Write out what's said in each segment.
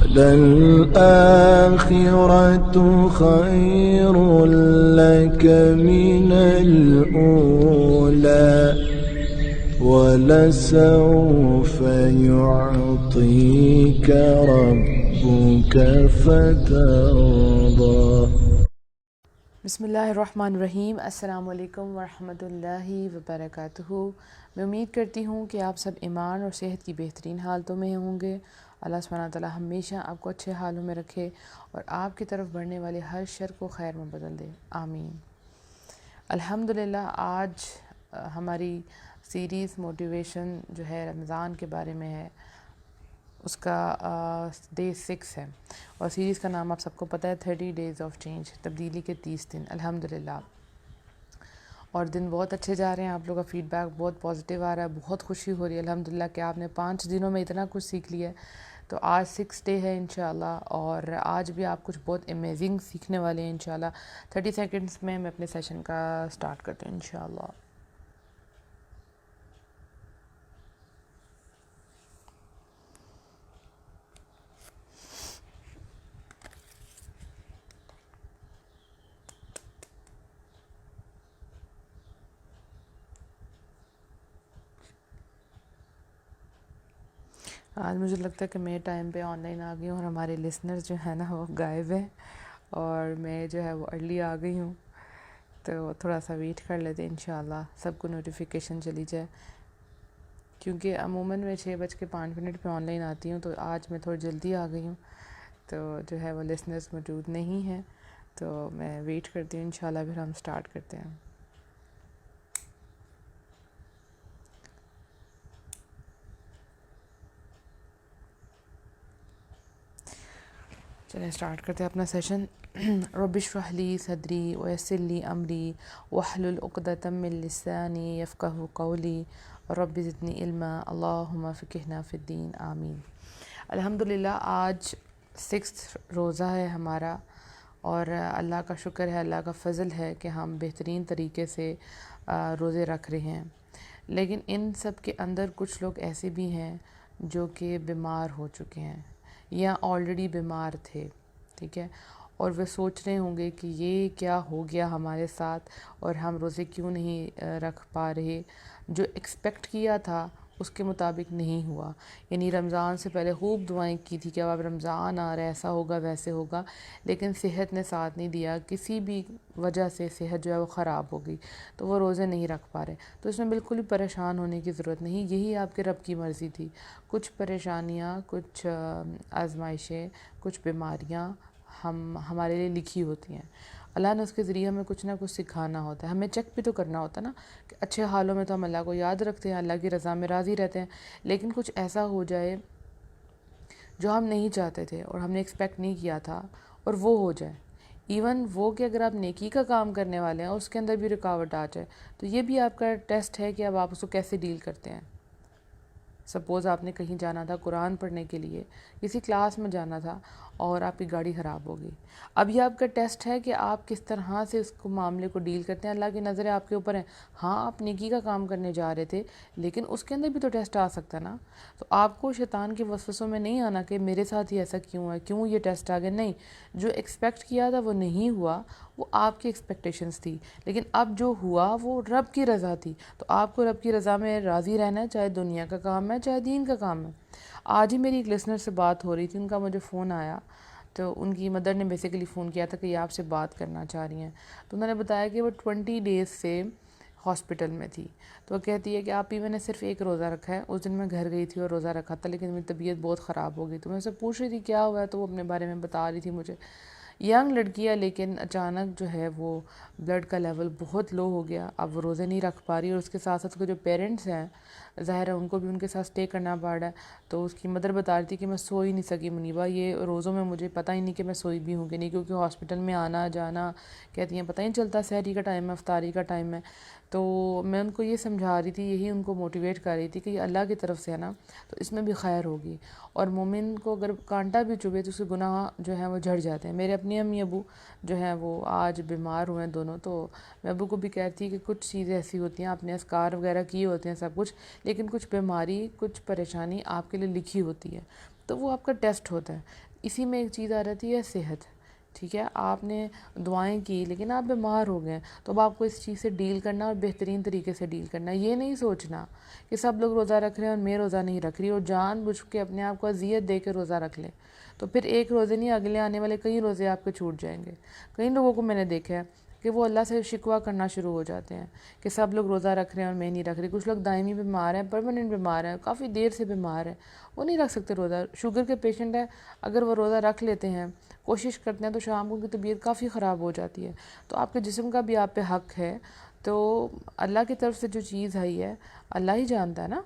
وَلَلْآخِرَةُ خَيْرٌ لَكَ مِنَ الْأُولَى وَلَسَوْفَ يُعْطِيكَ رَبُّكَ فَتَرْضَى۔ بسم اللہ الرحمن الرحیم۔ السلام علیکم ورحمۃ اللہ وبرکاتہ۔ میں امید کرتی ہوں کہ آپ سب ایمان اور صحت کی بہترین حالتوں میں ہوں گے۔ اللہ سبحانہ تعالیٰ ہمیشہ آپ کو اچھے حالوں میں رکھے اور آپ کی طرف بڑھنے والے ہر شر کو خیر میں بدل دے، آمین۔ الحمدللہ آج ہماری سیریز موٹیویشن جو ہے رمضان کے بارے میں ہے، اس کا ڈے 6 ہے اور سیریز کا نام آپ سب کو پتہ ہے 30 Days of Change، تبدیلی کے 30 دن۔ الحمدللہ اور دن بہت اچھے جا رہے ہیں، آپ لوگوں کا فیڈ بیک بہت پازیٹیو آ رہا ہے، بہت خوشی ہو رہی ہے الحمدللہ کہ آپ نے 5 دنوں میں اتنا کچھ سیکھ لیا ہے۔ تو آج 6 ڈے ہے انشاءاللہ، اور آج بھی آپ کچھ بہت امیزنگ سیکھنے والے ہیں انشاءاللہ۔ 30 سیکنڈز میں اپنے سیشن کا سٹارٹ کرتی ہوں انشاءاللہ۔ آج مجھے لگتا ہے کہ میں ٹائم پہ آن لائن آ گئی ہوں اور ہمارے لسنرز جو ہیں نا وہ غائب ہیں، اور میں جو ہے وہ ارلی آ گئی ہوں، تو تھوڑا سا ویٹ کر لیتے انشاءاللہ سب کو نوٹیفیکیشن چلی جائے، کیونکہ عموماً میں 6:05 پہ آن لائن آتی ہوں، تو آج میں تھوڑی جلدی آ گئی ہوں، تو جو ہے وہ لسنرز موجود نہیں ہیں، تو میں ویٹ کرتی ہوں انشاءاللہ، پھر ہم سٹارٹ کرتے ہیں۔ چلیں سٹارٹ کرتے ہیں اپنا سیشن۔ رب اشرح لی صدری ویسر لی امری واحلل عقدۃ من لسانی یفقہوا قولی رب زدنی علما اللہم فقہنا فی الدین، آمین۔ الحمدللہ آج 6 روزہ ہے ہمارا، اور اللہ کا شکر ہے، اللہ کا فضل ہے کہ ہم بہترین طریقے سے روزے رکھ رہے ہیں، لیکن ان سب کے اندر کچھ لوگ ایسے بھی ہیں جو کہ بیمار ہو چکے ہیں یا آلریڈی بیمار تھے، ٹھیک ہے، اور وہ سوچ رہے ہوں گے کہ یہ کیا ہو گیا ہمارے ساتھ اور ہم روزے کیوں نہیں رکھ پا رہے، جو ایکسپیکٹ کیا تھا اس کے مطابق نہیں ہوا، یعنی رمضان سے پہلے خوب دعائیں کی تھی کہ اب رمضان آ رہا ہے، ایسا ہوگا ویسے ہوگا، لیکن صحت نے ساتھ نہیں دیا، کسی بھی وجہ سے صحت جو ہے وہ خراب ہو گئی، تو وہ روزے نہیں رکھ پا رہے۔ تو اس میں بالکل بھی پریشان ہونے کی ضرورت نہیں، یہی آپ کے رب کی مرضی تھی۔ کچھ پریشانیاں، کچھ آزمائشیں، کچھ بیماریاں ہمارے لیے لکھی ہوتی ہیں، اللہ نے اس کے ذریعے ہمیں کچھ نہ کچھ سکھانا ہوتا ہے، ہمیں چیک بھی تو کرنا ہوتا ہے نا، کہ اچھے حالوں میں تو ہم اللہ کو یاد رکھتے ہیں، اللہ کی رضا میں راضی رہتے ہیں، لیکن کچھ ایسا ہو جائے جو ہم نہیں چاہتے تھے اور ہم نے ایکسپیکٹ نہیں کیا تھا، اور وہ ہو جائے، ایون وہ کہ اگر آپ نیکی کا کام کرنے والے ہیں اس کے اندر بھی رکاوٹ آ جائے، تو یہ بھی آپ کا ٹیسٹ ہے کہ اب آپ اس کو کیسے ڈیل کرتے ہیں۔ سپوز آپ نے کہیں جانا تھا قرآن پڑھنے کے لیے، کسی کلاس میں جانا تھا اور آپ کی گاڑی خراب ہو گئی، اب یہ آپ کا ٹیسٹ ہے کہ آپ کس طرح سے اس کو معاملے کو ڈیل کرتے ہیں۔ اللہ کی نظریں آپ کے اوپر ہیں، ہاں آپ نیکی کا کام کرنے جا رہے تھے، لیکن اس کے اندر بھی تو ٹیسٹ آ سکتا ہے نا، تو آپ کو شیطان کے وسوسوں میں نہیں آنا کہ میرے ساتھ ہی ایسا کیوں ہے، کیوں یہ ٹیسٹ آ گیا، نہیں، جو ایکسپیکٹ کیا تھا وہ نہیں ہوا، وہ آپ کی ایکسپیکٹیشنز تھی، لیکن اب جو ہوا وہ رب کی رضا تھی، تو آپ کو رب کی رضا میں راضی رہنا ہے، چاہے دنیا کا کام ہے چاہے دین کا کام ہے۔ آج ہی میری ایک لسنر سے بات ہو رہی تھی، ان کا مجھے فون آیا، تو ان کی مدر نے بیسیکلی فون کیا تھا کہ یہ آپ سے بات کرنا چاہ رہی ہیں، تو انہوں نے بتایا کہ وہ 20 ڈیز سے ہاسپٹل میں تھی، تو وہ کہتی ہے کہ آپ ہی میں نے صرف ایک روزہ رکھا ہے، اس دن میں گھر گئی تھی اور روزہ رکھا تھا، لیکن میری طبیعت بہت خراب ہو گئی، تو میں اسے پوچھ رہی تھی کیا ہوا ہے، تو وہ اپنے بارے میں بتا رہی تھی مجھے، ینگ لڑکی ہے لیکن اچانک جو ہے وہ بلڈ کا لیول بہت لو ہو گیا، اب وہ روزے نہیں رکھ پا رہی، اور اس کے ساتھ ساتھ اس کے جو پیرنٹس ہیں ظاہر ہے ان کو بھی ان کے ساتھ سٹے کرنا پڑ رہا ہے، تو اس کی مدر بتا رہی تھی کہ میں سو ہی نہیں سکی منیبا، یہ روزوں میں مجھے پتہ ہی نہیں کہ میں سوئی بھی ہوں کہ نہیں، کیونکہ ہاسپٹل میں آنا جانا کہتی ہیں پتہ ہی نہیں چلتا، سحری کا ٹائم ہے افطاری کا ٹائم ہے، تو میں ان کو یہ سمجھا رہی تھی، یہی ان کو موٹیویٹ کر رہی تھی کہ یہ اللہ کی طرف سے ہے نا، تو اس میں بھی خیر ہوگی، اور مومن کو اگر کانٹا بھی چبھے تو اس کے گناہ جو ہیں وہ جھڑ جاتے ہیں۔ میرے اپنی امی ابو جو ہیں وہ آج بیمار ہوئے ہیں دونوں، تو میں ابو کو بھی کہتی کہ کچھ چیزیں ایسی ہوتی ہیں، آپ نے اذکار وغیرہ کیے ہوتے ہیں سب کچھ، لیکن کچھ بیماری کچھ پریشانی آپ کے لیے لکھی ہوتی ہے، تو وہ آپ کا ٹیسٹ ہوتا ہے. اسی میں ایک چیز آ جاتی ہے صحت. ٹھیک ہے، آپ نے دعائیں کی لیکن آپ بیمار ہو گئے تو اب آپ کو اس چیز سے ڈیل کرنا اور بہترین طریقے سے ڈیل کرنا. یہ نہیں سوچنا کہ سب لوگ روزہ رکھ رہے ہیں اور میں روزہ نہیں رکھ رہی اور جان بوجھ کے اپنے آپ کو اذیت دے کے روزہ رکھ لیں. تو پھر ایک روزے نہیں، اگلے آنے والے کئی روزے آپ کے چھوٹ جائیں گے. کئی لوگوں کو میں نے دیکھا ہے کہ وہ اللہ سے شکوہ کرنا شروع ہو جاتے ہیں کہ سب لوگ روزہ رکھ رہے ہیں اور میں نہیں رکھ رہی. کچھ لوگ دائمی بیمار ہیں، پرماننٹ بیمار ہیں، کافی دیر سے بیمار ہیں، وہ نہیں رکھ سکتے روزہ. شوگر کے پیشنٹ ہیں، اگر وہ روزہ رکھ لیتے ہیں، کوشش کرتے ہیں، تو شام کو ان کی طبیعت کافی خراب ہو جاتی ہے. تو آپ کے جسم کا بھی آپ پہ حق ہے. تو اللہ کی طرف سے جو چیز آئی ہے اللہ ہی جانتا ہے نا،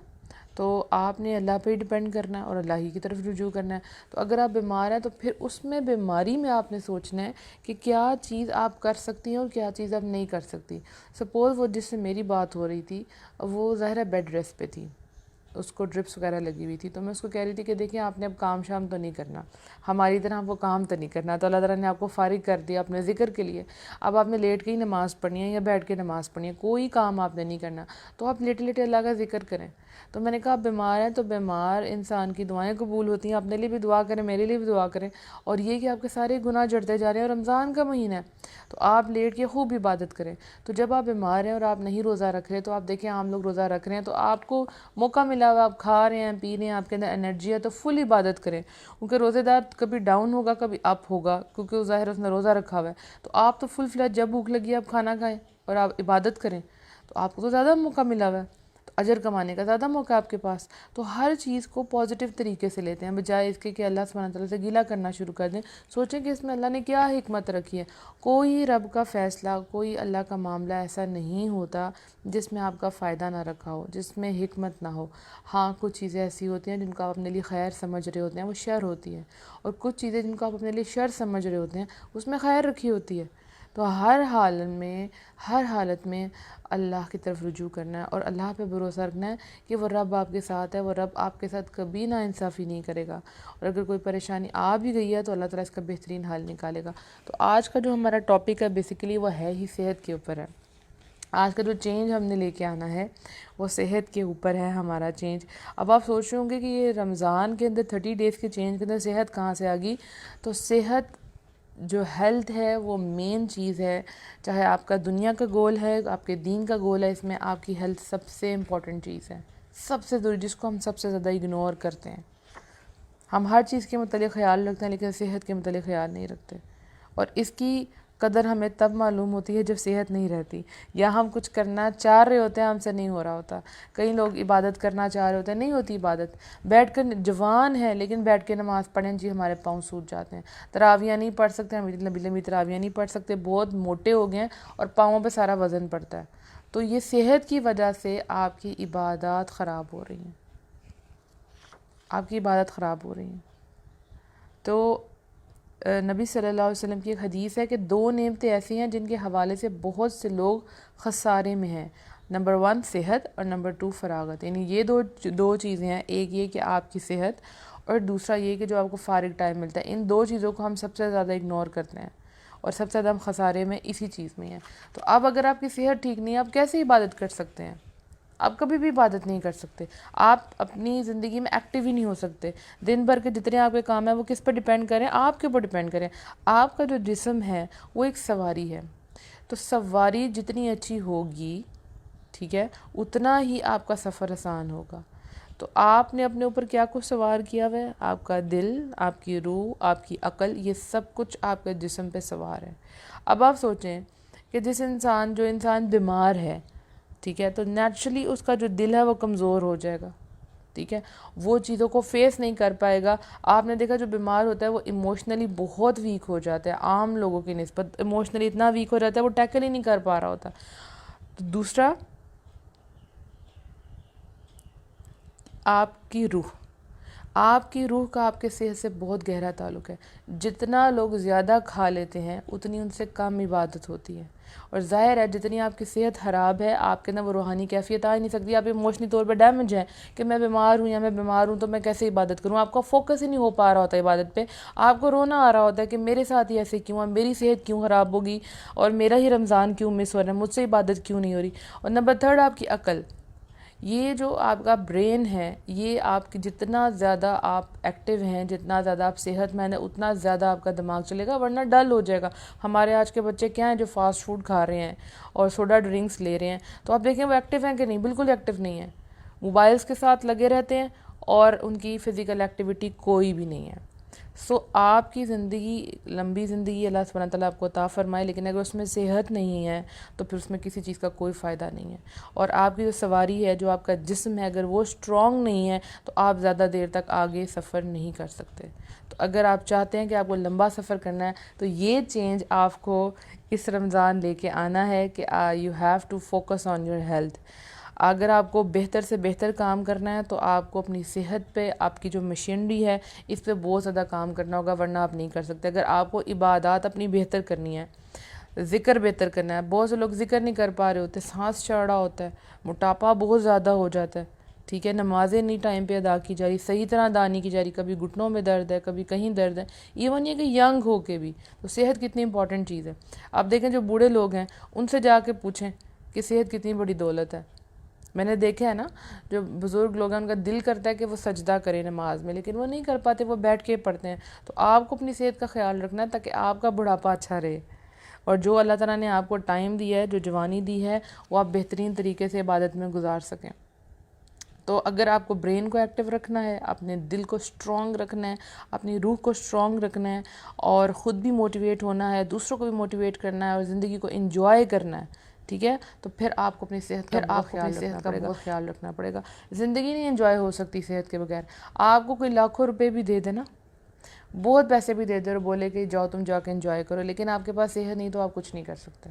تو آپ نے اللہ پہ ہی ڈیپینڈ کرنا ہے اور اللہ ہی کی طرف رجوع کرنا ہے. تو اگر آپ بیمار ہیں تو پھر اس میں بیماری میں آپ نے سوچنا ہے کہ کیا چیز آپ کر سکتی ہیں اور کیا چیز آپ نہیں کر سکتی. سپوز وہ جس سے میری بات ہو رہی تھی وہ ظاہر ہے بیڈ ریسٹ پہ تھی، اس کو ڈرپس وغیرہ لگی ہوئی تھی. تو میں اس کو کہہ رہی تھی کہ دیکھیں آپ نے اب کام شام تو نہیں کرنا، ہماری طرح آپ کو کام تو نہیں کرنا. تو اللہ تعالیٰ نے آپ کو فارغ کر دیا اپنے ذکر کے لیے. اب آپ نے لیٹ کے ہی نماز پڑھنی ہے یا بیٹھ کے نماز پڑھنی ہے، کوئی کام آپ نے نہیں کرنا. تو آپ لیٹے لیٹے اللہ کا ذکر کریں. تو میں نے کہا آپ بیمار ہیں تو بیمار انسان کی دعائیں قبول ہوتی ہیں. اپنے لیے بھی دعا کریں، میرے لیے بھی دعا کریں. اور یہ کہ آپ کے سارے گناہ جڑتے جا رہے ہیں اور رمضان کا مہینہ ہے تو آپ لیٹ کے خوب عبادت کریں. تو جب آپ بیمار ہیں اور آپ نہیں روزہ رکھ رہے، تو آپ دیکھیں عام لوگ روزہ رکھ رہے ہیں تو آپ کو موقع ملا ہوا، آپ کھا رہے ہیں، پی رہے ہیں، آپ کے اندر انرجی ہے، تو فل عبادت کریں. کیونکہ روزے دار کبھی ڈاؤن ہوگا کبھی اپ ہوگا، کیونکہ وہ ظاہر اس نے روزہ رکھا ہوا ہے. تو آپ تو فل فلیج جب بھوک لگی آپ کھانا کھائیں اور آپ عبادت کریں، تو آپ کو تو زیادہ موقع ملا ہوا ہے، تو اجر کمانے کا زیادہ موقع ہے آپ کے پاس. تو ہر چیز کو پازیٹیو طریقے سے لیتے ہیں، بجائے اس کے کہ اللہ سبحانہ تعالیٰ سے گلہ کرنا شروع کر دیں. سوچیں کہ اس میں اللہ نے کیا حکمت رکھی ہے. کوئی رب کا فیصلہ، کوئی اللہ کا معاملہ ایسا نہیں ہوتا جس میں آپ کا فائدہ نہ رکھا ہو، جس میں حکمت نہ ہو. ہاں کچھ چیزیں ایسی ہوتی ہیں جن کو آپ اپنے لیے خیر سمجھ رہے ہوتے ہیں، وہ شر ہوتی ہیں، اور کچھ چیزیں جن کو آپ اپنے لیے شر سمجھ رہے ہوتے ہیں اس میں خیر رکھی ہوتی ہے. تو ہر حالت میں اللہ کی طرف رجوع کرنا ہے اور اللہ پہ بھروسہ رکھنا ہے کہ وہ رب آپ کے ساتھ ہے، وہ رب آپ کے ساتھ کبھی نا انصافی نہیں کرے گا. اور اگر کوئی پریشانی آ بھی گئی ہے تو اللہ تعالیٰ اس کا بہترین حل نکالے گا. تو آج کا جو ہمارا ٹاپک ہے بیسیکلی وہ ہے ہی صحت کے اوپر ہے. آج کا جو چینج ہم نے لے کے آنا ہے وہ صحت کے اوپر ہے ہمارا چینج. اب آپ سوچ رہے ہوں گے کہ یہ رمضان کے اندر 30 ڈیز کے چینج کے اندر صحت کہاں سے آ گئی. تو صحت جو ہیلتھ ہے وہ مین چیز ہے. چاہے آپ کا دنیا کا گول ہے، آپ کے دین کا گول ہے، اس میں آپ کی ہیلتھ سب سے امپورٹنٹ چیز ہے، سب سے ضروری، جس کو ہم سب سے زیادہ اگنور کرتے ہیں. ہم ہر چیز کے متعلق خیال رکھتے ہیں لیکن صحت کے متعلق خیال نہیں رکھتے. اور اس کی قدر ہمیں تب معلوم ہوتی ہے جب صحت نہیں رہتی، یا ہم کچھ کرنا چاہ رہے ہوتے ہیں ہم سے نہیں ہو رہا ہوتا. کئی لوگ عبادت کرنا چاہ رہے ہوتے ہیں، نہیں ہوتی عبادت. بیٹھ کر جوان ہے لیکن بیٹھ کے نماز پڑھیں جی ہمارے پاؤں سوج جاتے ہیں. تراویاں نہیں پڑھ سکتے، ہم لمبی لمبی تراویاں نہیں پڑھ سکتے، بہت موٹے ہو گئے ہیں اور پاؤں پہ سارا وزن پڑتا ہے. تو یہ صحت کی وجہ سے آپ کی عبادات خراب ہو رہی ہیں، آپ کی عبادت خراب ہو رہی ہیں. تو نبی صلی اللہ علیہ وسلم کی ایک حدیث ہے کہ 2 نعمتیں ایسی ہیں جن کے حوالے سے بہت سے لوگ خسارے میں ہیں. نمبر 1 صحت اور نمبر 2 فراغت. یعنی یہ دو چیزیں ہیں، ایک یہ کہ آپ کی صحت اور دوسرا یہ کہ جو آپ کو فارغ ٹائم ملتا ہے. ان 2 چیزوں کو ہم سب سے زیادہ اگنور کرتے ہیں اور سب سے زیادہ ہم خسارے میں اسی چیز میں ہیں. تو اب اگر آپ کی صحت ٹھیک نہیں ہے آپ کیسے عبادت کر سکتے ہیں؟ آپ کبھی بھی عبادت نہیں کر سکتے. آپ اپنی زندگی میں ایکٹیو ہی نہیں ہو سکتے. دن بھر کے جتنے آپ کے کام ہیں وہ کس پر ڈیپینڈ کریں؟ آپ کے اوپر ڈیپینڈ کریں. آپ کا جو جسم ہے وہ ایک سواری ہے، تو سواری جتنی اچھی ہوگی، ٹھیک ہے، اتنا ہی آپ کا سفر آسان ہوگا. تو آپ نے اپنے اوپر کیا کچھ سوار کیا ہوا ہے؟ آپ کا دل، آپ کی روح، آپ کی عقل، یہ سب کچھ آپ کے جسم پہ سوار ہے. اب آپ سوچیں کہ جو انسان بیمار ہے، ٹھیک ہے، تو نیچرلی اس کا جو دل ہے وہ کمزور ہو جائے گا. ٹھیک ہے، وہ چیزوں کو فیس نہیں کر پائے گا. آپ نے دیکھا جو بیمار ہوتا ہے وہ ایموشنلی بہت ویک ہو جاتا ہے، عام لوگوں کی نسبت ایموشنلی اتنا ویک ہو جاتا ہے وہ ٹیکل ہی نہیں کر پا رہا ہوتا. تو دوسرا آپ کی روح کا آپ کے صحت سے بہت گہرا تعلق ہے. جتنا لوگ زیادہ کھا لیتے ہیں اتنی ان سے کم عبادت ہوتی ہے. اور ظاہر ہے جتنی آپ کی صحت خراب ہے آپ کے اندر وہ روحانی کیفیت آ ہی نہیں سکتی. آپ ایموشنلی طور پہ ڈیمیج ہیں کہ میں بیمار ہوں تو میں کیسے عبادت کروں. آپ کا فوکس ہی نہیں ہو پا رہا ہوتا عبادت پہ. آپ کو رونا آ رہا ہوتا ہے کہ میرے ساتھ ہی ایسے کیوں ہے، میری صحت کیوں خراب ہوگی اور میرا ہی رمضان کیوں مس ہو رہا ہے، مجھ سے عبادت کیوں نہیں ہو رہی. اور نمبر 3 آپ کی عقل. یہ جو آپ کا برین ہے، یہ آپ کی جتنا زیادہ آپ ایکٹیو ہیں، جتنا زیادہ آپ صحت مند ہیں، اتنا زیادہ آپ کا دماغ چلے گا، ورنہ ڈل ہو جائے گا۔ ہمارے آج کے بچے کیا ہیں جو فاسٹ فوڈ کھا رہے ہیں اور سوڈا ڈرنکس لے رہے ہیں، تو آپ دیکھیں وہ ایکٹیو ہیں کہ نہیں؟ بالکل ایکٹیو نہیں ہیں، موبائلز کے ساتھ لگے رہتے ہیں اور ان کی فزیکل ایکٹیویٹی کوئی بھی نہیں ہے۔ آپ کی زندگی، لمبی زندگی اللہ سبحانہ تعالیٰ آپ کو عطا فرمائے، لیکن اگر اس میں صحت نہیں ہے تو پھر اس میں کسی چیز کا کوئی فائدہ نہیں ہے۔ اور آپ کی جو سواری ہے، جو آپ کا جسم ہے، اگر وہ اسٹرانگ نہیں ہے تو آپ زیادہ دیر تک آگے سفر نہیں کر سکتے۔ تو اگر آپ چاہتے ہیں کہ آپ کو لمبا سفر کرنا ہے تو یہ چینج آپ کو اس رمضان لے کے آنا ہے کہ you have to focus on your health. اگر آپ کو بہتر سے بہتر کام کرنا ہے تو آپ کو اپنی صحت پہ، آپ کی جو مشینری ہے اس پہ بہت زیادہ کام کرنا ہوگا، ورنہ آپ نہیں کر سکتے۔ اگر آپ کو عبادات اپنی بہتر کرنی ہے، ذکر بہتر کرنا ہے، بہت سے لوگ ذکر نہیں کر پا رہے ہوتے، سانس چڑھ رہا ہوتا ہے، موٹاپا بہت زیادہ ہو جاتا ہے، ٹھیک ہے، نمازیں نہیں ٹائم پہ ادا کی جا رہی، صحیح طرح ادا نہیں کی جا رہی، کبھی گھٹنوں میں درد ہے، کبھی کہیں درد ہے، ایون یہ کہ ینگ ہو کے بھی، تو صحت کتنی امپورٹنٹ چیز ہے۔ آپ دیکھیں جو بوڑھے لوگ ہیں ان سے جا کے پوچھیں کہ صحت کتنی بڑی دولت ہے۔ میں نے دیکھا ہے نا، جو بزرگ لوگ ہیں ان کا دل کرتا ہے کہ وہ سجدہ کریں نماز میں، لیکن وہ نہیں کر پاتے، وہ بیٹھ کے پڑھتے ہیں۔ تو آپ کو اپنی صحت کا خیال رکھنا ہے تاکہ آپ کا بڑھاپا اچھا رہے، اور جو اللہ تعالیٰ نے آپ کو ٹائم دیا ہے، جو جوانی دی ہے، وہ آپ بہترین طریقے سے عبادت میں گزار سکیں۔ تو اگر آپ کو برین کو ایکٹیو رکھنا ہے، اپنے دل کو سٹرونگ رکھنا ہے، اپنی روح کو سٹرونگ رکھنا ہے، اور خود بھی موٹیویٹ ہونا ہے، دوسروں کو بھی موٹیویٹ کرنا ہے، اور زندگی کو انجوائے کرنا ہے، ٹھیک ہے، تو پھر آپ کو اپنی صحت کا بہت خیال رکھنا پڑے گا۔ زندگی نہیں انجوائے ہو سکتی صحت کے بغیر۔ آپ کو کوئی لاکھوں روپے بھی دے دے نا، بہت پیسے بھی دے دے اور بولے کہ جاؤ تم جا کے انجوائے کرو، لیکن آپ کے پاس صحت نہیں تو آپ کچھ نہیں کر سکتے،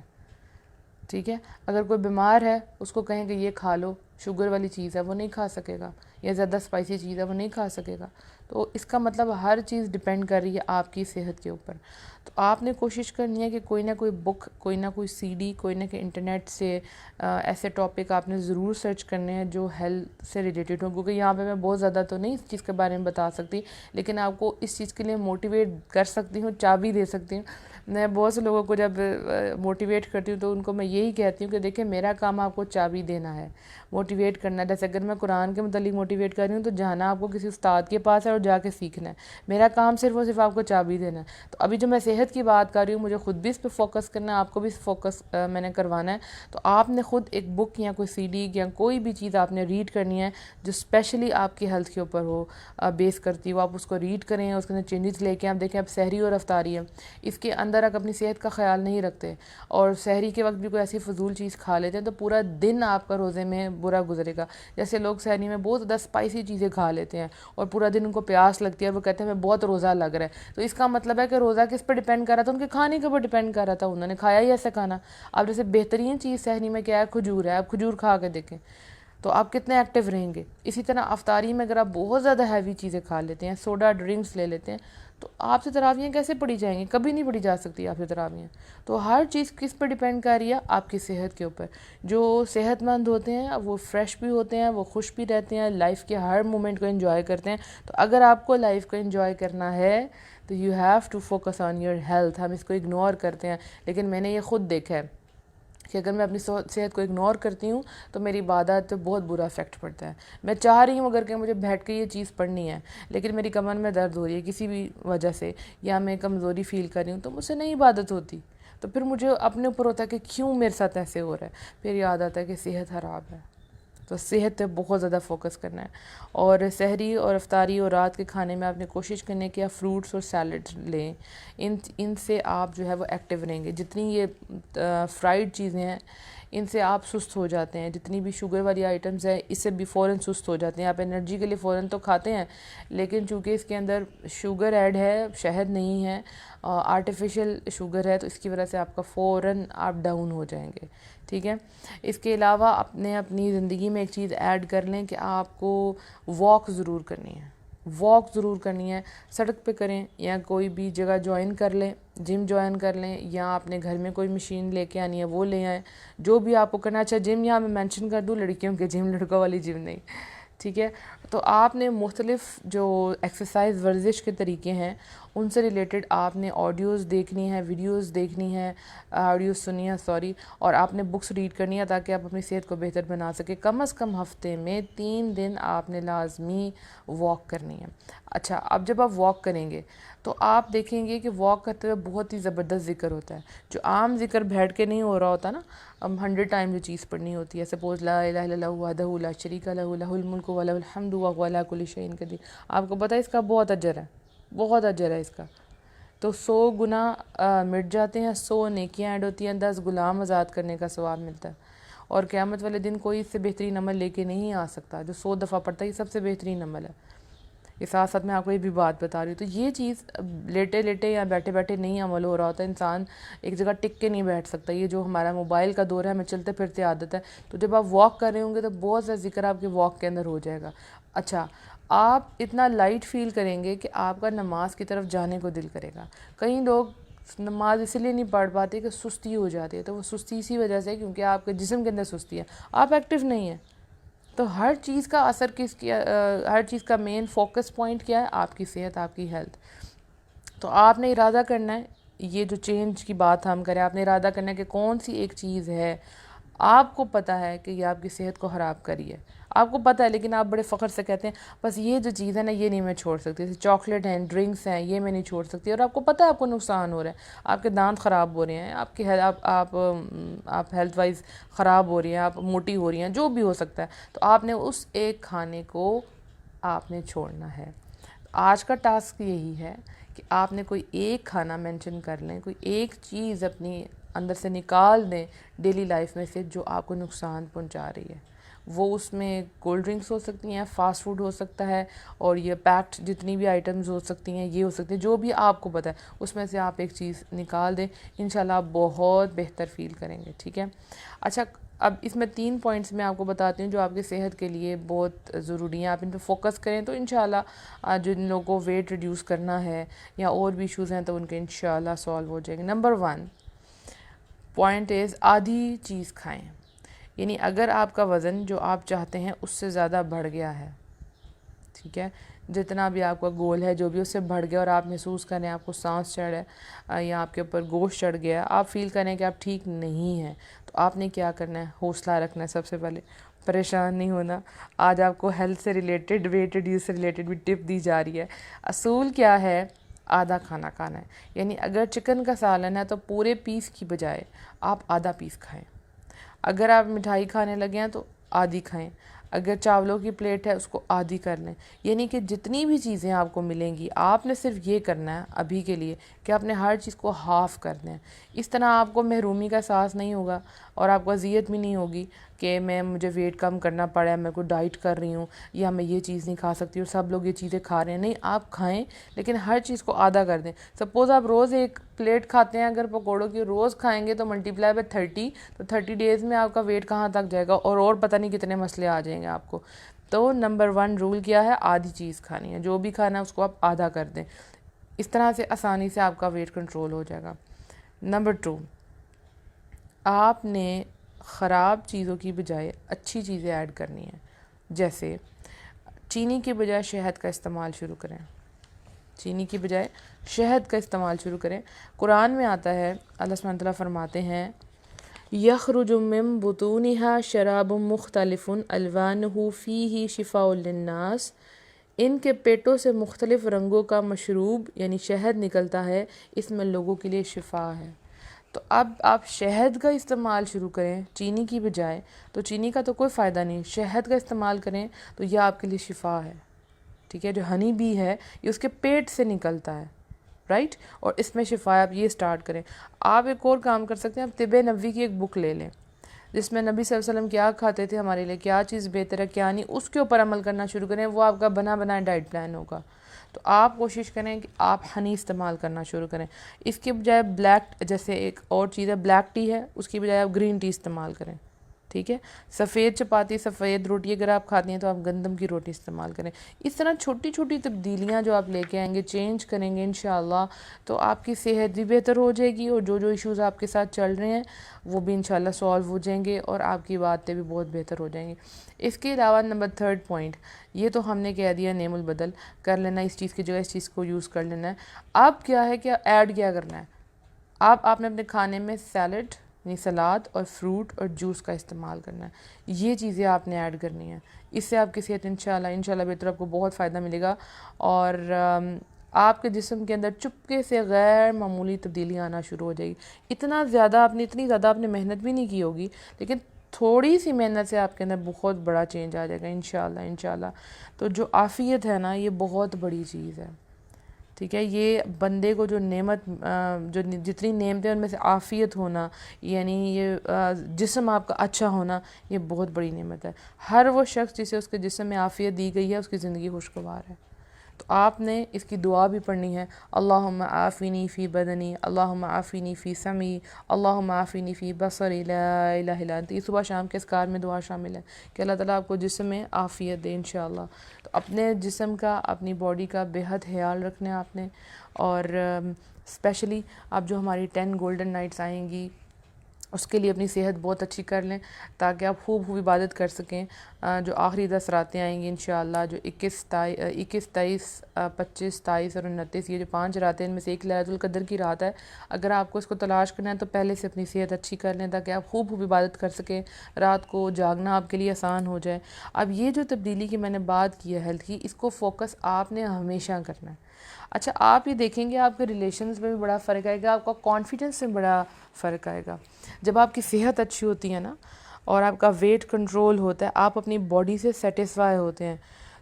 ٹھیک ہے۔ اگر کوئی بیمار ہے اس کو کہیں کہ یہ کھا لو، شوگر والی چیز ہے وہ نہیں کھا سکے گا، یا زیادہ اسپائسی چیز ہے وہ نہیں کھا سکے گا۔ تو اس کا مطلب ہر چیز ڈیپینڈ کر رہی ہے آپ کی صحت کے اوپر۔ تو آپ نے کوشش کرنی ہے کہ کوئی نہ کوئی بک، کوئی نہ کوئی سی ڈی، کوئی نہ کوئی انٹرنیٹ سے ایسے ٹاپک آپ نے ضرور سرچ کرنے ہیں جو ہیلتھ سے ریلیٹڈ ہوں، کیونکہ یہاں پہ میں بہت زیادہ تو نہیں اس چیز کے بارے میں بتا سکتی، لیکن آپ کو اس چیز کے لیے موٹیویٹ کر سکتی ہوں، چابی دے سکتی ہوں۔ میں بہت سے لوگوں کو جب موٹیویٹ کرتی ہوں تو ان کو میں یہی کہتی ہوں کہ دیکھیں میرا کام آپ کو چابی دینا ہے، موٹیویٹ کرنا ہے۔ جیسے اگر میں قرآن کے متعلق موٹیویٹ کر رہی ہوں تو جانا آپ کو کسی استاد کے پاس ہے اور جا کے سیکھنا ہے، میرا کام صرف اور صرف آپ کو چابی دینا ہے۔ تو ابھی جو میں صحت کی بات کر رہی ہوں، مجھے خود بھی اس پہ فوکس کرنا ہے، آپ کو بھی فوکس میں نے کروانا ہے۔ تو آپ نے خود ایک بک یا کوئی سی ڈی یا کوئی بھی چیز آپ نے ریڈ کرنی ہے جو اسپیشلی آپ کی ہیلتھ کے اوپر ہو، بیس کرتی ہو، آپ اس کو ریڈ کریں، اس کے اندر چینجز لے کے آپ دیکھیں۔ اب سحری اور افطاری ہے، اس کے اندر آپ اپنی صحت کا خیال نہیں رکھتے اور سحری کے وقت بھی کوئی ایسی فضول چیز کھا لیتے ہیں تو پورا دن آپ کا روزے میں برا گزرے گا۔ جیسے لوگ سحری میں بہت زیادہ اسپائسی چیزیں کھا لیتے ہیں اور پورا دن ان کو پیاس لگتی ہے اور وہ کہتے ہیں میں بہت روزہ لگ رہا ہے، تو اس کا مطلب ہے کہ روزہ کس پہ ڈیپینڈ کر رہا تھا؟ ان کے کھانے کے اوپر ڈیپینڈ کر رہا تھا، انہوں نے کھایا ہی ایسا کھانا۔ اب جیسے بہترین چیز سحری میں کیا ہے؟ کھجور ہے، آپ کھجور کھا کے دیکھیں تو آپ کتنے ایکٹیو رہیں گے۔ اسی طرح افطاری میں اگر آپ بہت زیادہ ہیوی چیزیں کھا لیتے ہیں، سوڈا ڈرنکس لے لیتے ہیں، تو آپ سے تراویحیں کیسے پڑھی جائیں گی؟ کبھی نہیں پڑھی جا سکتی آپ سے تراویحیں۔ تو ہر چیز کس پہ ڈیپینڈ کر رہی ہے؟ آپ کی صحت کے اوپر۔ جو صحت مند ہوتے ہیں وہ فریش بھی ہوتے ہیں، وہ خوش بھی رہتے ہیں، لائف کے ہر مومنٹ کو انجوائے کرتے ہیں۔ تو اگر آپ کو لائف کو انجوائے کرنا ہے تو you have to focus on your health. ہم اس کو اگنور کرتے ہیں، لیکن میں نے یہ خود دیکھا ہے کہ اگر میں اپنی صحت کو اگنور کرتی ہوں تو میری عبادات پہ بہت برا افیکٹ پڑتا ہے۔ میں چاہ رہی ہوں اگر کہ مجھے بیٹھ کے یہ چیز پڑھنی ہے، لیکن میری کمر میں درد ہو رہی ہے کسی بھی وجہ سے، یا میں کمزوری فیل کر رہی ہوں، تو مجھ سے نہیں عبادت ہوتی۔ تو پھر مجھے اپنے اوپر ہوتا ہے کہ کیوں میرے ساتھ ایسے ہو رہا ہے، پھر یاد آتا ہے کہ صحت خراب ہے۔ تو صحت پہ بہت زیادہ فوکس کرنا ہے، اور سحری اور افطاری اور رات کے کھانے میں آپ نے کوشش کرنے کہ آپ فروٹس اور سیلڈ لیں، ان سے آپ جو ہے وہ ایکٹیو رہیں گے۔ جتنی یہ فرائیڈ چیزیں ہیں ان سے آپ سست ہو جاتے ہیں، جتنی بھی شوگر والی آئٹمز ہیں اس سے بھی فوراً سست ہو جاتے ہیں۔ آپ انرجی کے لیے فوراً تو کھاتے ہیں، لیکن چونکہ اس کے اندر شوگر ایڈ ہے، شہد نہیں ہے، آرٹیفیشل شوگر ہے، تو اس کی وجہ سے آپ کا فوراً آپ ڈاؤن ہو جائیں گے، ٹھیک ہے۔ اس کے علاوہ اپنی زندگی میں ایک چیز ایڈ کر لیں کہ آپ کو واک ضرور کرنی ہے، واک ضرور کرنی ہے، سڑک پہ کریں یا کوئی بھی جگہ جوائن کر لیں، جم جوائن کر لیں، یا اپنے گھر میں کوئی مشین لے کے آنی ہے وہ لے آئیں، جو بھی آپ کو کرنا۔ اچھا جم یہاں میں مینشن کر دوں، لڑکیوں کے جم، لڑکوں والی جم نہیں، ٹھیک ہے۔ تو آپ نے مختلف جو ایکسرسائز ورزش کے طریقے ہیں ان سے ریلیٹڈ آپ نے آڈیوز دیکھنی ہے، ویڈیوز دیکھنی ہے، آڈیوز سنی ہے اور آپ نے بکس ریڈ کرنی ہے تاکہ آپ اپنی صحت کو بہتر بنا سکیں۔ کم از کم ہفتے میں 3 دن آپ نے لازمی واک کرنی ہے۔ اچھا، اب جب آپ واک کریں گے تو آپ دیکھیں گے کہ واک کرتے ہوئے بہت ہی زبردست ذکر ہوتا ہے، جو عام ذکر بیٹھ کے نہیں ہو رہا ہوتا نا، 100 ٹائم جو چیز پڑھنی ہوتی ہے، سپوز لا الہ الا اللہ وحدہ لا شریک لہ لہ الملک و لہ الحمد وہو علی کل شیء قدیر۔ آپ کو پتہ ہے اس کا بہت اجر ہے، بہت اجر ہے اس کا۔ تو 100 گناہ مٹ جاتے ہیں، 100 نیکیاں ایڈ ہوتی ہیں، 10 غلام آزاد کرنے کا ثواب ملتا ہے، اور قیامت والے دن کوئی اس سے بہترین عمل لے کے نہیں آ سکتا۔ جو 100 دفعہ پڑھتا ہے یہ سب سے بہترین عمل ہے۔ یہ ساتھ ساتھ میں آپ کو یہ بھی بات بتا رہی ہوں، تو یہ چیز لیٹے لیٹے یا بیٹھے بیٹھے نہیں عمل ہو رہا ہوتا، انسان ایک جگہ ٹک کے نہیں بیٹھ سکتا۔ یہ جو ہمارا موبائل کا دور ہے، ہمیں چلتے پھرتے عادت ہے، تو جب آپ واک کر رہے ہوں گے تو بہت سا ذکر آپ کے واک کے اندر ہو جائے گا۔ اچھا، آپ اتنا لائٹ فیل کریں گے کہ آپ کا نماز کی طرف جانے کو دل کرے گا۔ کئی لوگ نماز اس لیے نہیں پڑھ پاتے کہ سستی ہو جاتی ہے، تو وہ سستی اسی وجہ سے کیونکہ آپ کے جسم کے اندر سستی ہے، آپ ایکٹیو نہیں ہیں۔ تو ہر چیز کا اثر ہر چیز کا مین فوکس پوائنٹ کیا ہے؟ آپ کی صحت، آپ کی ہیلتھ۔ تو آپ نے ارادہ کرنا ہے، یہ جو چینج کی بات ہم کریں، آپ نے ارادہ کرنا ہے کہ کون سی ایک چیز ہے آپ کو پتہ ہے کہ یہ آپ کی صحت کو خراب کری ہے، آپ کو پتہ ہے، لیکن آپ بڑے فخر سے کہتے ہیں بس یہ جو چیز ہے نا یہ نہیں میں چھوڑ سکتی، جیسے چاکلیٹ ہیں، ڈرنکس ہیں، یہ میں نہیں چھوڑ سکتی، اور آپ کو پتہ ہے آپ کو نقصان ہو رہا ہے، آپ کے دانت خراب ہو رہے ہیں، آپ ہیلتھ وائز خراب ہو رہی ہیں، آپ موٹی ہو رہی ہیں، جو بھی ہو سکتا ہے، تو آپ نے اس ایک کھانے کو آپ نے چھوڑنا ہے۔ آج کا ٹاسک یہی ہے کہ آپ نے کوئی ایک کھانا مینشن کر لیں، کوئی ایک چیز اپنی اندر سے نکال دیں ڈیلی لائف میں سے جو آپ کو نقصان پہنچا رہی ہے۔ وہ اس میں کولڈ ڈرنکس ہو سکتی ہیں، فاسٹ فوڈ ہو سکتا ہے، اور یہ پیکڈ جتنی بھی آئٹمز ہو سکتی ہیں، یہ ہو سکتی ہیں، جو بھی آپ کو پتہ ہے اس میں سے آپ ایک چیز نکال دیں، انشاءاللہ آپ بہت بہتر فیل کریں گے، ٹھیک ہے؟ اچھا، اب اس میں 3 پوائنٹس میں آپ کو بتاتی ہوں جو آپ کی صحت کے لیے بہت ضروری ہیں۔ آپ ان پہ فوکس کریں تو انشاءاللہ جن لوگوں کو ویٹ ریڈیوس کرنا ہے یا اور بھی ایشوز ہیں تو ان کے انشاءاللہ سالو ہو جائیں گے۔ نمبر 1 پوائنٹ از آدھی چیز کھائیں، یعنی اگر آپ کا وزن جو آپ چاہتے ہیں اس سے زیادہ بڑھ گیا ہے، ٹھیک ہے، جتنا بھی آپ کا گول ہے جو بھی اس سے بڑھ گیا اور آپ محسوس کریں آپ کو سانس چڑھ ہے یا آپ کے اوپر گوشت چڑھ گیا، آپ فیل کریں کہ آپ ٹھیک نہیں ہیں، تو آپ نے کیا کرنا ہے؟ حوصلہ رکھنا ہے، سب سے پہلے پریشان نہیں ہونا۔ آج آپ کو ہیلتھ سے ریلیٹڈ، ویٹ ریڈیوس سے ریلیٹڈ بھی ٹپ دی جا رہی ہے۔ اصول کیا ہے؟ آدھا کھانا کھانا ہے، یعنی اگر چکن کا سالن ہے تو پورے پیس کی بجائے آپ آدھا پیس کھائیں۔ اگر آپ مٹھائی کھانے لگے ہیں تو آدھی کھائیں، اگر چاولوں کی پلیٹ ہے اس کو آدھی کر لیں، یعنی کہ جتنی بھی چیزیں آپ کو ملیں گی آپ نے صرف یہ کرنا ہے ابھی کے لیے کہ آپ نے ہر چیز کو ہاف کر دیں۔ اس طرح آپ کو محرومی کا احساس نہیں ہوگا اور آپ کو اذیت بھی نہیں ہوگی کہ مجھے ویٹ کم کرنا پڑا ہے، میں کوئی ڈائٹ کر رہی ہوں یا میں یہ چیز نہیں کھا سکتی اور سب لوگ یہ چیزیں کھا رہے ہیں۔ نہیں، آپ کھائیں لیکن ہر چیز کو آدھا کر دیں۔ سپوز آپ روز ایک پلیٹ کھاتے ہیں، اگر پکوڑوں کی روز کھائیں گے تو ملٹیپلائی بائی 30، تو 30 ڈیز میں آپ کا ویٹ کہاں تک جائے گا اور پتہ نہیں کتنے مسئلے آ جائیں گے آپ کو۔ تو نمبر 1 رول کیا ہے؟ آدھی چیز کھانی ہے، جو بھی کھانا ہے اس کو آپ آدھا کر دیں، اس طرح سے آسانی سے آپ کا ویٹ کنٹرول ہو جائے گا۔ نمبر 2، آپ نے خراب چیزوں کی بجائے اچھی چیزیں ایڈ کرنی ہیں، جیسے چینی کی بجائے شہد کا استعمال شروع کریں، چینی کی بجائے شہد کا استعمال شروع کریں۔ قرآن میں آتا ہے، اللہ سبحانہ وتعالیٰ فرماتے ہیں یخرج من بطونها شراب مختلف الوانہ فیہ شفاء للناس، ان کے پیٹوں سے مختلف رنگوں کا مشروب یعنی شہد نکلتا ہے، اس میں لوگوں کے لیے شفا ہے۔ تو اب آپ شہد کا استعمال شروع کریں چینی کی بجائے، تو چینی کا تو کوئی فائدہ نہیں، شہد کا استعمال کریں تو یہ آپ کے لیے شفا ہے، ٹھیک ہے؟ جو ہنی بی ہے یہ اس کے پیٹ سے نکلتا ہے، رائٹ، اور اس میں شفا ہے۔ آپ یہ سٹارٹ کریں۔ آپ ایک اور کام کر سکتے ہیں، آپ طب نبوی کی ایک بک لے لیں جس میں نبی صلی اللہ علیہ وسلم کیا کھاتے تھے، ہمارے لیے کیا چیز بہتر ہے کیا نہیں، اس کے اوپر عمل کرنا شروع کریں، وہ آپ کا بنا بنایا ڈائٹ پلان ہوگا۔ تو آپ کوشش کریں کہ آپ ہنی استعمال کرنا شروع کریں، اس کے بجائے بلیک، جیسے ایک اور چیز ہے بلیک ٹی ہے، اس کی بجائے آپ گرین ٹی استعمال کریں، ٹھیک ٹھیک ہے. سفید چپاتی سفید روٹی اگر آپ کھاتی ہیں تو آپ گندم کی روٹی استعمال کریں. اس طرح چھوٹی چھوٹی تبدیلیاں جو آپ لے کے آئیں گے، چینج کریں گے انشاءاللہ، تو آپ کی صحت بھی بہتر ہو جائے گی، اور جو ایشوز آپ کے ساتھ چل رہے ہیں وہ بھی انشاءاللہ سالو ہو جائیں گے، اور آپ کی باتیں بھی بہت بہتر ہو جائیں گی. اس کے علاوہ نمبر 3 پوائنٹ، یہ تو ہم نے کہہ دیا نیم البدل کر لینا، اس چیز کی جگہ اس چیز کو یوز کر لینا ہے. اب کیا ہے، کیا ایڈ کیا کرنا ہے؟ آپ نے اپنے کھانے میں سیلڈ یعنی سلاد اور فروٹ اور جوس کا استعمال کرنا ہے. یہ چیزیں آپ نے ایڈ کرنی ہیں. اس سے آپ کی صحت انشاءاللہ بہتر، آپ کو بہت فائدہ ملے گا، اور آپ کے جسم کے اندر چپکے سے غیر معمولی تبدیلیاں آنا شروع ہو جائے گی. اتنی زیادہ آپ نے محنت بھی نہیں کی ہوگی، لیکن تھوڑی سی محنت سے آپ کے اندر بہت بڑا چینج آ جائے گا انشاءاللہ. تو جو عافیت ہے نا، یہ بہت بڑی چیز ہے. ٹھیک ہے، یہ بندے کو جو نعمت، جو جتنی نعمتیں ان میں سے عافیت ہونا، یعنی یہ جسم آپ کا اچھا ہونا، یہ بہت بڑی نعمت ہے. ہر وہ شخص جسے اس کے جسم میں عافیت دی گئی ہے، اس کی زندگی خوشگوار ہے. تو آپ نے اس کی دعا بھی پڑھنی ہے، اللہم عافینی فی بدنی، اللہم عافینی فی سمعی، اللہم عافینی فی بصری، لا الہ الا انت. یہ صبح شام کے اذکار میں دعا شامل ہے کہ اللہ تعالیٰ آپ کو جسم میں عافیت دے انشاءاللہ. تو اپنے جسم کا، اپنی باڈی کا بے حد خیال رکھنا ہے آپ نے. اور اسپیشلی اب جو ہماری 10 گولڈن نائٹس آئیں گی، اس کے لیے اپنی صحت بہت اچھی کر لیں تاکہ آپ خوب عبادت کر سکیں. جو آخری 10 راتیں آئیں گی انشاءاللہ، جو 21، 23، 25، 27 اور 29، یہ جو 5 راتیں، ان میں سے ایک لیلۃ القدر کی رات ہے. اگر آپ کو اس کو تلاش کرنا ہے تو پہلے سے اپنی صحت اچھی کر لیں تاکہ آپ خوب عبادت کر سکیں، رات کو جاگنا آپ کے لیے آسان ہو جائے. اب یہ جو تبدیلی کی میں نے بات کی ہے ہیلتھ کی، اس کو فوکس آپ نے ہمیشہ کرنا ہے. اچھا، آپ یہ دیکھیں گے آپ کے ریلیشنز میں بھی بڑا فرق آئے گا، آپ کا کانفیڈنس میں بڑا فرق آئے گا. جب آپ کی صحت اچھی ہوتی ہے نا، اور آپ کا ویٹ کنٹرول ہوتا ہے، آپ اپنی باڈی سے سیٹسفائی ہوتے ہیں،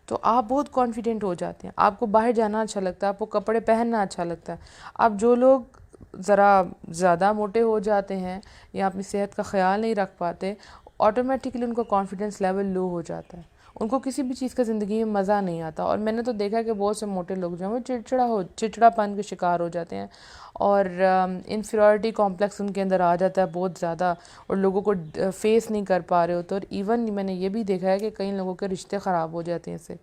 تو آپ بہت کانفیڈنٹ ہو جاتے ہیں. آپ کو باہر جانا اچھا لگتا ہے، آپ کو کپڑے پہننا اچھا لگتا ہے. اب جو لوگ ذرا زیادہ موٹے ہو جاتے ہیں یا اپنی صحت کا خیال نہیں رکھ پاتے، آٹومیٹکلی ان کا کانفیڈنس لیول لو ہو جاتا ہے، ان کو کسی بھی چیز کا زندگی میں مزہ نہیں آتا. اور میں نے تو دیکھا کہ بہت سے موٹے لوگ جو ہیں وہ چڑچڑا پن کے شکار ہو جاتے ہیں، اور انفیریورٹی کمپلیکس ان کے اندر آ جاتا ہے بہت زیادہ، اور لوگوں کو فیس نہیں کر پا رہے ہوتے. اور ایون میں نے یہ بھی دیکھا ہے کہ کئی لوگوں کے رشتے خراب ہو جاتے ہیں اس سے،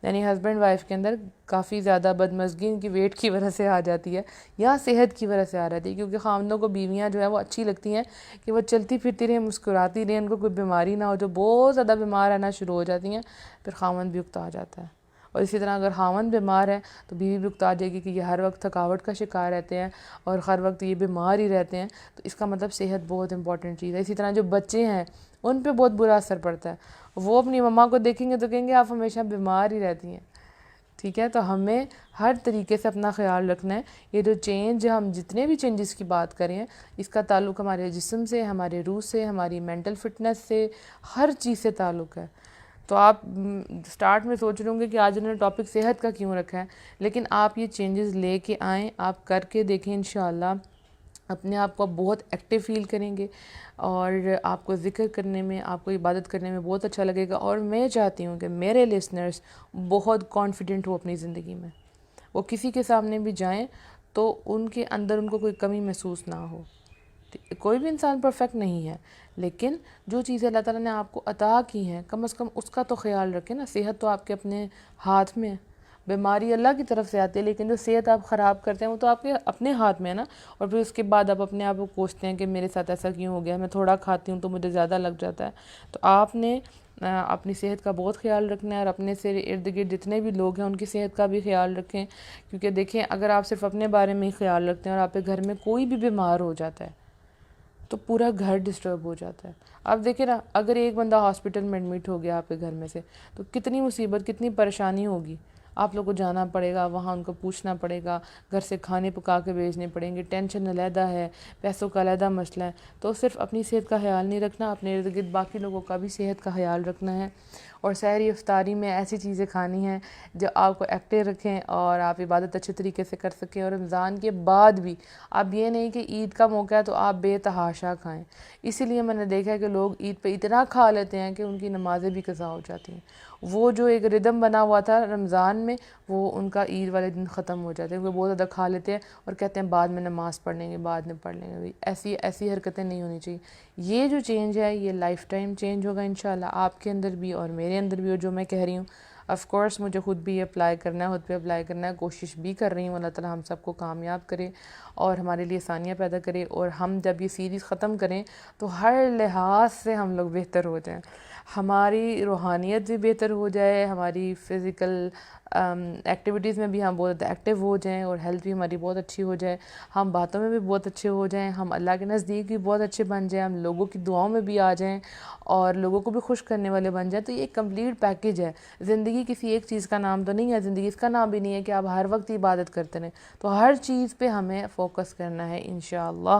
یعنی ہسبینڈ وائف کے اندر کافی زیادہ بدمزگی ان کی ویٹ کی وجہ سے آ جاتی ہے یا صحت کی وجہ سے آ جاتی ہے، کیونکہ خاوندوں کو بیویاں جو ہے وہ اچھی لگتی ہیں کہ وہ چلتی پھرتی رہیں، مسکراتی رہیں، ان کو کوئی بیماری نہ ہو. جو بہت زیادہ بیمار رہنا شروع ہو جاتی ہیں، پھر خاوند بھی اکتا جاتا ہے. اور اسی طرح اگر خاوند بیمار ہے تو بیوی بھی اکتا جائے گی کہ یہ ہر وقت تھکاوٹ کا شکار رہتے ہیں اور ہر وقت یہ بیمار ہی رہتے ہیں. تو اس کا مطلب صحت بہت امپورٹنٹ چیز ہے. اسی طرح جو بچے ہیں ان پہ بہت برا اثر پڑتا ہے، وہ اپنی مما کو دیکھیں گے تو کہیں گے آپ ہمیشہ بیمار ہی رہتی ہیں. ٹھیک ہے، تو ہمیں ہر طریقے سے اپنا خیال رکھنا ہے. یہ جو چینج، ہم جتنے بھی چینجز کی بات کریں، اس کا تعلق ہمارے جسم سے، ہمارے روح سے، ہماری مینٹل فٹنس سے، ہر چیز سے تعلق ہے. تو آپ سٹارٹ میں سوچ رہے ہوں گے کہ آج انہوں نے ٹاپک صحت کا کیوں رکھا ہے، لیکن آپ یہ چینجز لے کے آئیں، آپ کر کے دیکھیں، انشاءاللہ اپنے آپ کو بہت ایکٹیو فیل کریں گے، اور آپ کو ذکر کرنے میں، آپ کو عبادت کرنے میں بہت اچھا لگے گا. اور میں چاہتی ہوں کہ میرے لسنرز بہت کانفیڈنٹ ہو اپنی زندگی میں، وہ کسی کے سامنے بھی جائیں تو ان کے اندر ان کو کوئی کمی محسوس نہ ہو. کوئی بھی انسان پرفیکٹ نہیں ہے، لیکن جو چیزیں اللہ تعالیٰ نے آپ کو عطا کی ہیں، کم از کم اس کا تو خیال رکھیں نا. صحت تو آپ کے اپنے ہاتھ میں ہے، بیماری اللہ کی طرف سے آتی ہے، لیکن جو صحت آپ خراب کرتے ہیں وہ تو آپ کے اپنے ہاتھ میں ہے نا. اور پھر اس کے بعد آپ اپنے آپ کو کوستے ہیں کہ میرے ساتھ ایسا کیوں ہو گیا، میں تھوڑا کھاتی ہوں تو مجھے زیادہ لگ جاتا ہے. تو آپ نے اپنی صحت کا بہت خیال رکھنا ہے، اور اپنے سے ارد گرد جتنے بھی لوگ ہیں ان کی صحت کا بھی خیال رکھیں. کیونکہ دیکھیں، اگر آپ صرف اپنے بارے میں ہی خیال رکھتے ہیں اور آپ کے گھر میں کوئی بھی بیمار ہو جاتا ہے تو پورا گھر ڈسٹرب ہو جاتا ہے. اب دیکھیں نا، اگر ایک بندہ ہاسپٹل میں ایڈمٹ ہو گیا آپ کے گھر میں سے، تو کتنی مصیبت، کتنی پریشانی ہوگی. آپ لوگوں کو جانا پڑے گا، وہاں ان کو پوچھنا پڑے گا، گھر سے کھانے پکا کے بھیجنے پڑیں گے، ٹینشن علیحدہ ہے، پیسوں کا علیحدہ مسئلہ ہے. تو صرف اپنی صحت کا خیال نہیں رکھنا، اپنے ارد گرد باقی لوگوں کا بھی صحت کا خیال رکھنا ہے. اور سحری افطاری میں ایسی چیزیں کھانی ہیں جو آپ کو ایکٹیو رکھیں اور آپ عبادت اچھے طریقے سے کر سکیں. اور رمضان کے بعد بھی اب یہ نہیں کہ عید کا موقع ہے تو آپ بے تحاشا کھائیں. اسی لیے میں نے دیکھا ہے کہ لوگ عید پہ اتنا کھا لیتے ہیں کہ ان کی نمازیں بھی قضا ہو جاتی ہیں. وہ جو ایک ردم بنا ہوا تھا رمضان میں، وہ ان کا عید والے دن ختم ہو جاتے ہیں، وہ بہت زیادہ کھا لیتے ہیں اور کہتے ہیں بعد میں نماز پڑھ لیں گے، بعد میں پڑھ لیں گے۔ ایسی حرکتیں نہیں ہونی چاہیے۔ یہ جو چینج ہے یہ لائف ٹائم چینج ہوگا انشاءاللہ، آپ کے اندر بھی اور میرے اندر بھی، اور جو میں کہہ رہی ہوں آف کورس مجھے خود بھی اپلائی کرنا ہے، خود پہ اپلائی کرنا ہے، کوشش بھی کر رہی ہوں۔ اللہ تعالیٰ ہم سب کو کامیاب کرے اور ہمارے لیے آسانیاں پیدا کرے، اور ہم جب یہ سیریز ختم کریں تو ہر لحاظ سے ہم لوگ بہتر ہو جائیں، ہماری روحانیت بھی بہتر ہو جائے، ہماری فزیکل ایکٹیویٹیز میں بھی ہم بہت زیادہ ایکٹیو ہو جائیں، اور ہیلتھ بھی ہماری بہت اچھی ہو جائے، ہم باتوں میں بھی بہت اچھے ہو جائیں، ہم اللہ کے نزدیک بھی بہت اچھے بن جائیں، ہم لوگوں کی دعاؤں میں بھی آ جائیں اور لوگوں کو بھی خوش کرنے والے بن جائیں۔ تو یہ ایک کمپلیٹ پیکیج ہے۔ زندگی کسی ایک چیز کا نام تو نہیں ہے، زندگی اس کا نام بھی نہیں ہے کہ آپ ہر وقت عبادت کرتے رہیں، تو ہر چیز پہ ہمیں فوکس کرنا ہے انشاءاللہ۔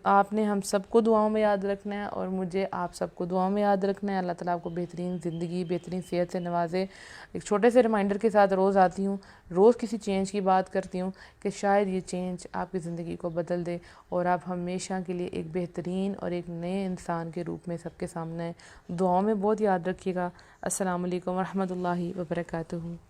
آپ نے ہم سب کو دعاؤں میں یاد رکھنا ہے، اور مجھے آپ سب کو دعاؤں میں یاد رکھنا ہے۔ اللہ تعالیٰ آپ کو بہترین زندگی، بہترین صحت سے نوازے۔ ایک چھوٹے سے ریمائنڈر کے ساتھ روز آتی ہوں، روز کسی چینج کی بات کرتی ہوں کہ شاید یہ چینج آپ کی زندگی کو بدل دے، اور آپ ہمیشہ کے لیے ایک بہترین اور ایک نئے انسان کے روپ میں سب کے سامنے دعاؤں میں بہت یاد رکھیے گا۔ السلام علیکم ورحمۃ اللہ وبرکاتہ۔